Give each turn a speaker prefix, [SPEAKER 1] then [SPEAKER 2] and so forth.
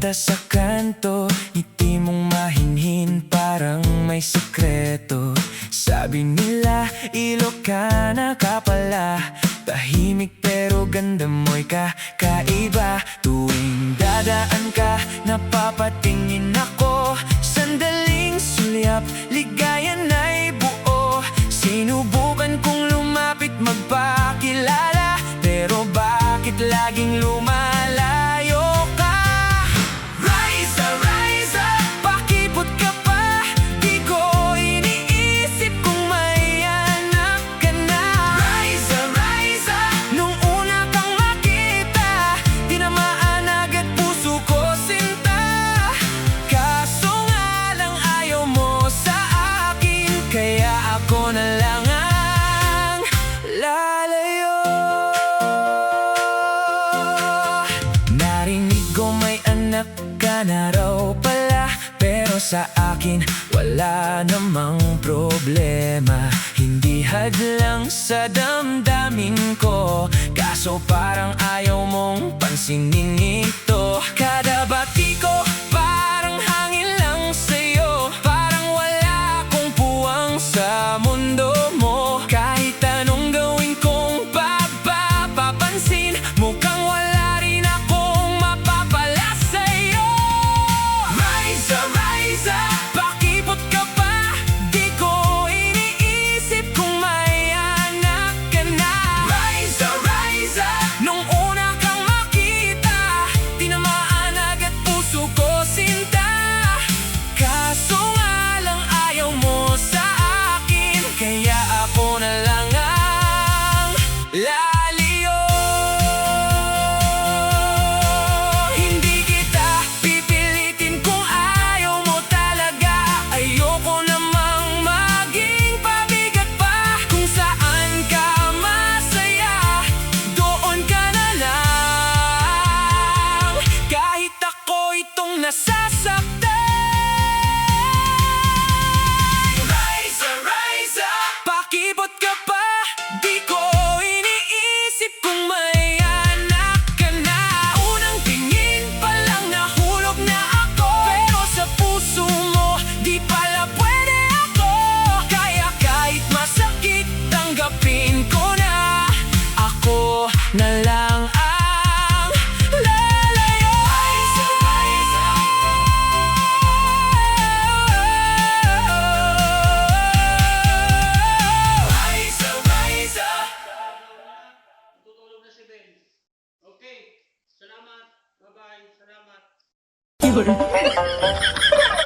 [SPEAKER 1] kita sa kanto, ngiti mong mahinhin parang may sekreto. Sabi nila Ilocana ka pala, tahimik pero ganda mo'y kakaiba. Tuwing dadaan ka, napapatingin ako, sandaling sulyap, ligaya na'y buo. Sinubukan kong lumapit magpakilala, pero bakit laging lumalayo ka? Raisa, Raisa, pakipot ka pa, di ko iniisip kung may anak ka na. Raisa, Raisa, nung una kang makita, tinamaan agad puso ko sinta. Kaso nga lang ayaw mo sa akin, kaya ako na lang ang lalayo. Narinig ko may anak ka na raw pala, pero sa akin wala namang problema. Hindi hadlang sa damdamin ko, kaso parang ayaw mong pansinin ito. Kada bati ko parang hangin lang sa'yo, parang wala akong puwang sa mundo mo. Kahit anong gawin kong papapansin, mukhang wala rin akong mapapala sa'yo. Raisa, Raisa, pakipot ka pa, di ko iniisip kung may anak ka na. Raisa, Raisa, nung una kang makita, tinamaan agad puso ko sinta. Kaso nga lang ayaw mo sa akin, kaya ako na lang ang laliyo. Hindi kita pipilitin kung ayaw mo talaga. Ayoko namang maging pabigat pa. Kung saan ka masaya, doon ka na lang. Kahit ako itong nasasaktan. Raisa, Raisa, pakibot ka pa, di ko iniisip kung may anak ka na. Unang tingin pa lang nahulog na ako, pero sa puso mo di pala pwede ako. Kaya kahit masakit, tanggapin ko na. Ako na lang ang lalayo. Raisa, Raisa, Raisa, Raisa.
[SPEAKER 2] Tutulog na si Ben. Okay. Salamat. Bye-bye. Salamat.
[SPEAKER 3] Yun.